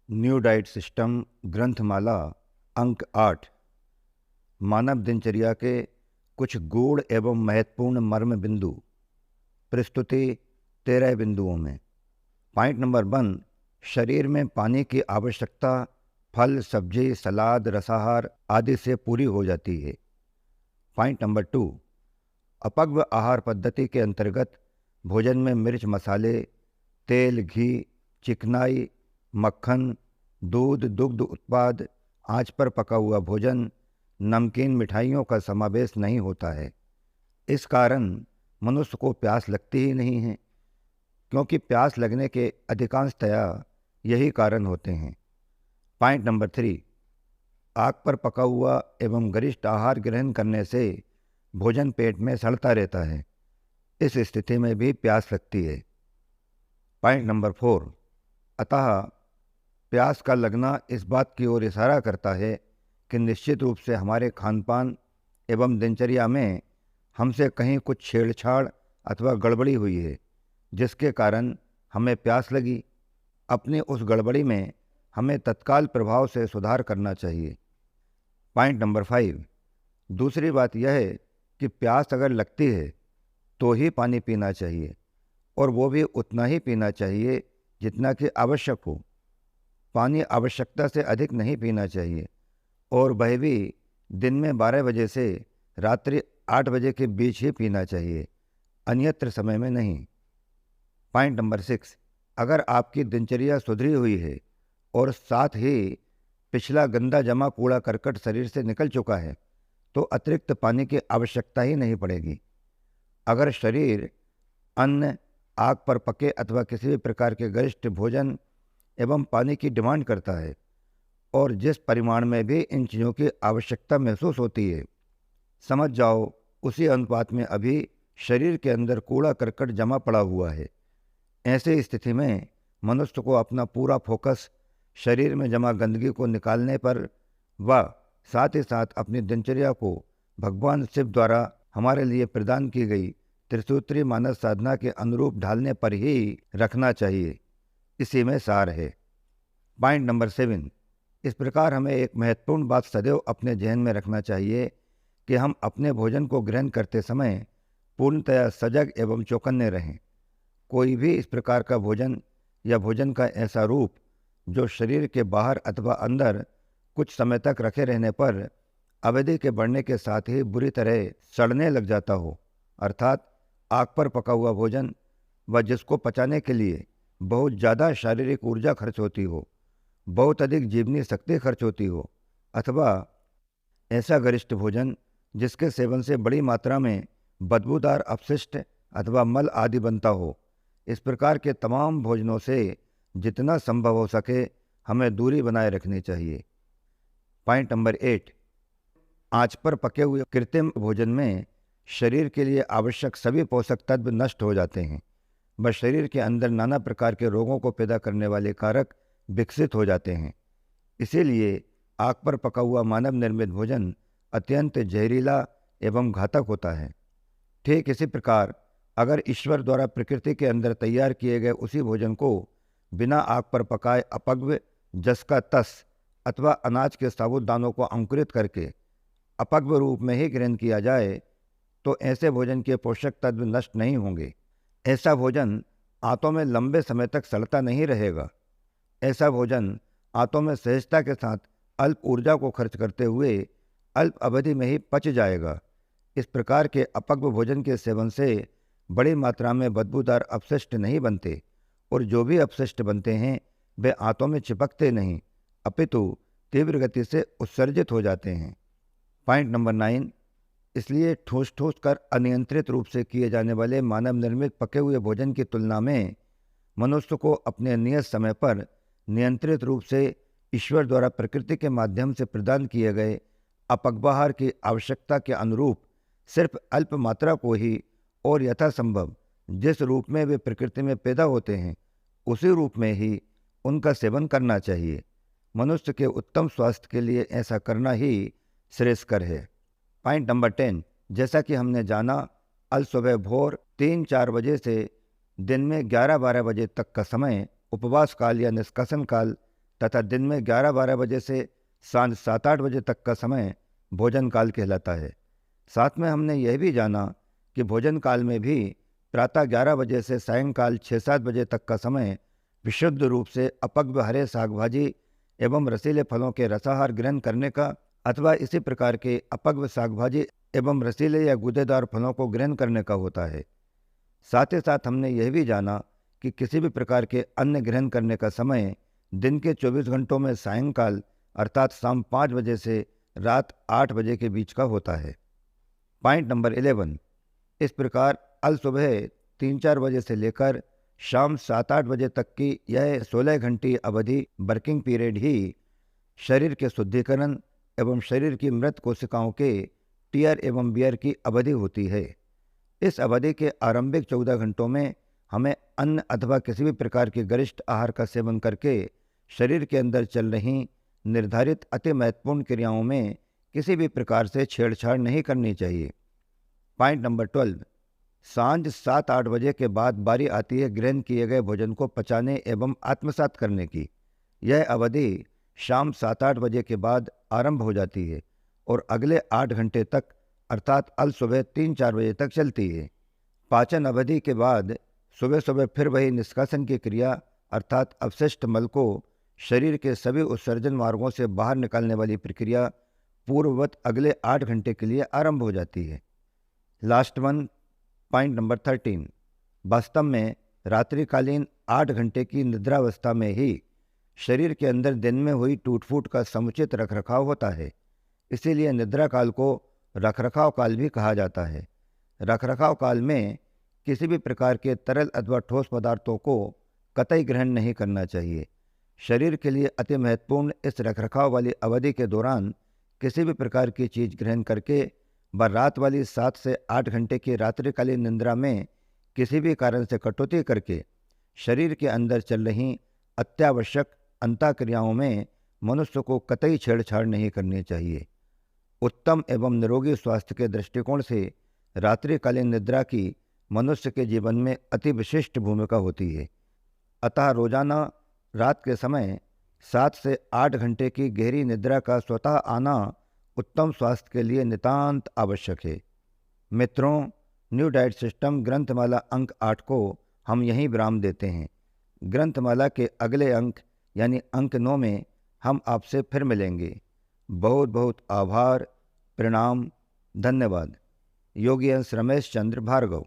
New diet system ग्रंथमाला अंक 8 मानव दिनचर्या के कुछ गूढ़ एवं महत्वपूर्ण मर्म बिंदु। प्रस्तुति 13 बिंदुओं में। पॉइंट नंबर 1, शरीर में पानी की आवश्यकता फल, सब्जी, सलाद, रसाहार आदि से पूरी हो जाती है। पॉइंट नंबर 2, अपक्व आहार पद्धति के अंतर्गत भोजन में मिर्च, मसाले, तेल, घी, चिकनाई, मक्खन, दूध, दुग्ध उत्पाद, आंच पर पका हुआ भोजन, नमकीन मिठाइयों का समावेश नहीं होता है। इस कारण मनुष्य को प्यास लगती ही नहीं है, क्योंकि प्यास लगने के अधिकांशतया यही कारण होते हैं। पॉइंट नंबर 3, आग पर पका हुआ एवं गरिष्ठ आहार ग्रहण करने से भोजन पेट में सड़ता रहता है। इस स्थिति में भी प्यास लगती है। पॉइंट नंबर 4, अतः प्यास का लगना इस बात की ओर इशारा करता है कि निश्चित रूप से हमारे खानपान एवं दिनचर्या में हमसे कहीं कुछ छेड़छाड़ अथवा गड़बड़ी हुई है, जिसके कारण हमें प्यास लगी। अपनी उस गड़बड़ी में हमें तत्काल प्रभाव से सुधार करना चाहिए। पॉइंट नंबर 5, दूसरी बात यह है कि प्यास अगर लगती है तो ही पानी पीना चाहिए, और वो भी उतना ही पीना चाहिए जितना कि आवश्यक हो। पानी आवश्यकता से अधिक नहीं पीना चाहिए, और वह भी दिन में 12 बजे से रात्रि 8 बजे के बीच ही पीना चाहिए, अन्यत्र समय में नहीं। पॉइंट नंबर 6, अगर आपकी दिनचर्या सुधरी हुई है और साथ ही पिछला गंदा जमा कूड़ा करकट शरीर से निकल चुका है, तो अतिरिक्त पानी की आवश्यकता ही नहीं पड़ेगी। अगर शरीर अन्न, आग पर पके अथवा किसी भी प्रकार के गरिष्ठ भोजन एवं पानी की डिमांड करता है, और जिस परिमाण में भी इन चीज़ों की आवश्यकता महसूस होती है, समझ जाओ उसी अनुपात में अभी शरीर के अंदर कूड़ा करकट जमा पड़ा हुआ है। ऐसी स्थिति में मनुष्य को अपना पूरा फोकस शरीर में जमा गंदगी को निकालने पर व साथ ही साथ अपनी दिनचर्या को भगवान शिव द्वारा हमारे लिए प्रदान की गई त्रिसूत्री मानव साधना के अनुरूप ढालने पर ही रखना चाहिए। इसी में सार है। पॉइंट नंबर 7, इस प्रकार हमें एक महत्वपूर्ण बात सदैव अपने जहन में रखना चाहिए कि हम अपने भोजन को ग्रहण करते समय पूर्णतया सजग एवं चौकन्ने रहें। कोई भी इस प्रकार का भोजन या भोजन का ऐसा रूप जो शरीर के बाहर अथवा अंदर कुछ समय तक रखे रहने पर अवधि के बढ़ने के साथ ही बुरी तरह सड़ने लग जाता हो, अर्थात आग पर पका हुआ भोजन व जिसको पचाने के लिए बहुत ज़्यादा शारीरिक ऊर्जा खर्च होती हो, बहुत अधिक जीवनी शक्ति खर्च होती हो, अथवा ऐसा गरिष्ठ भोजन जिसके सेवन से बड़ी मात्रा में बदबूदार अपशिष्ट अथवा मल आदि बनता हो, इस प्रकार के तमाम भोजनों से जितना संभव हो सके हमें दूरी बनाए रखनी चाहिए। पॉइंट नंबर 8, आंच पर पके हुए कृत्रिम भोजन में शरीर के लिए आवश्यक सभी पोषक तत्व नष्ट हो जाते हैं, बस शरीर के अंदर नाना प्रकार के रोगों को पैदा करने वाले कारक विकसित हो जाते हैं। इसीलिए आग पर पका हुआ मानव निर्मित भोजन अत्यंत जहरीला एवं घातक होता है। ठीक इसी प्रकार अगर ईश्वर द्वारा प्रकृति के अंदर तैयार किए गए उसी भोजन को बिना आग पर पकाए अपक्व जस का तस अथवा अनाज के साबुत दानों को अंकुरित करके अपक्व रूप में ही ग्रहण किया जाए, तो ऐसे भोजन के पोषक तत्व नष्ट नहीं होंगे। ऐसा भोजन आंतों में लंबे समय तक सड़ता नहीं रहेगा। ऐसा भोजन आंतों में सहजता के साथ अल्प ऊर्जा को खर्च करते हुए अल्प अवधि में ही पच जाएगा। इस प्रकार के अपक्व भोजन के सेवन से बड़ी मात्रा में बदबूदार अपशिष्ट नहीं बनते, और जो भी अपशिष्ट बनते हैं वे आंतों में चिपकते नहीं, अपितु तीव्र गति से उत्सर्जित हो जाते हैं। पॉइंट नंबर 9, इसलिए ठूस ठूस कर अनियंत्रित रूप से किए जाने वाले मानव निर्मित पके हुए भोजन की तुलना में मनुष्य को अपने नियत समय पर नियंत्रित रूप से ईश्वर द्वारा प्रकृति के माध्यम से प्रदान किए गए अपक्वाहार की आवश्यकता के अनुरूप सिर्फ अल्प मात्रा को ही और यथासंभव जिस रूप में वे प्रकृति में पैदा होते हैं उसी रूप में ही उनका सेवन करना चाहिए। मनुष्य के उत्तम स्वास्थ्य के लिए ऐसा करना ही श्रेयस्कर है। पॉइंट नंबर 10, जैसा कि हमने जाना, अल सुबह भोर 3-4 बजे से दिन में 11-12 बजे तक का समय उपवास काल या निष्कासन काल तथा दिन में 11-12 बजे से सांझ 7-8 बजे तक का समय भोजन काल कहलाता है। साथ में हमने यह भी जाना कि भोजन काल में भी प्रातः 11 बजे से सायंकाल 6-7 बजे तक का समय विशुद्ध रूप से अपक्व हरे साग भाजी एवं रसीले फलों के रसाहार ग्रहण करने का अथवा इसी प्रकार के अपक्व साग भाजी एवं रसीले या गूदेदार फलों को ग्रहण करने का होता है। साथ ही साथ हमने यह भी जाना कि किसी भी प्रकार के अन्न ग्रहण करने का समय दिन के 24 घंटों में सायंकाल अर्थात शाम 5 बजे से रात 8 बजे के बीच का होता है। पॉइंट नंबर 11, इस प्रकार अल सुबह 3-4 बजे से लेकर शाम 7-8 बजे तक की यह 16 घंटी अवधि वर्किंग पीरियड ही शरीर के शुद्धिकरण एवं शरीर की मृत कोशिकाओं के टीयर एवं बियर की अवधि होती है। इस अवधि के आरंभिक 14 घंटों में हमें अन्न अथवा किसी भी प्रकार के गरिष्ठ आहार का सेवन करके शरीर के अंदर चल रही निर्धारित अति महत्वपूर्ण क्रियाओं में किसी भी प्रकार से छेड़छाड़ नहीं करनी चाहिए। पॉइंट नंबर 12, सांझ 7-8 बजे के बाद बारी आती है ग्रहण किए गए भोजन को पचाने एवं आत्मसात करने की। यह अवधि शाम 7-8 बजे के बाद आरंभ हो जाती है और अगले 8 घंटे तक अर्थात अल सुबह 3-4 बजे तक चलती है। पाचन अवधि के बाद सुबह सुबह फिर वही निष्कासन की क्रिया अर्थात अवशिष्ट मल को शरीर के सभी उत्सर्जन मार्गों से बाहर निकालने वाली प्रक्रिया पूर्ववत अगले 8 घंटे के लिए आरंभ हो जाती है। लास्ट वन, पॉइंट नंबर 13, वास्तव में रात्रिकालीन 8 घंटे की निद्रावस्था में ही शरीर के अंदर दिन में हुई टूट फूट का समुचित रखरखाव होता है। इसीलिए निद्रा काल को रखरखाव काल भी कहा जाता है। रखरखाव काल में किसी भी प्रकार के तरल अथवा ठोस पदार्थों को कतई ग्रहण नहीं करना चाहिए। शरीर के लिए अति महत्वपूर्ण इस रखरखाव वाली अवधि के दौरान किसी भी प्रकार की चीज ग्रहण करके व रात वाली 7 से 8 घंटे की रात्रिकालीन निद्रा में किसी भी कारण से कटौती करके शरीर के अंदर चल रही अत्यावश्यक अंतःक्रियाओं में मनुष्य को कतई छेड़छाड़ नहीं करनी चाहिए। उत्तम एवं निरोगी स्वास्थ्य के दृष्टिकोण से रात्रिकालीन निद्रा की मनुष्य के जीवन में अति विशिष्ट भूमिका होती है। अतः रोजाना रात के समय 7 से 8 घंटे की गहरी निद्रा का स्वतः आना उत्तम स्वास्थ्य के लिए नितांत आवश्यक है। मित्रों, न्यू डाइट सिस्टम ग्रंथमाला अंक 8 को हम यहीं विराम देते हैं। ग्रंथमाला के अगले अंक यानी अंक 9 में हम आपसे फिर मिलेंगे। बहुत बहुत आभार, प्रणाम, धन्यवाद। योगी अंश रमेश चंद्र भार्गव।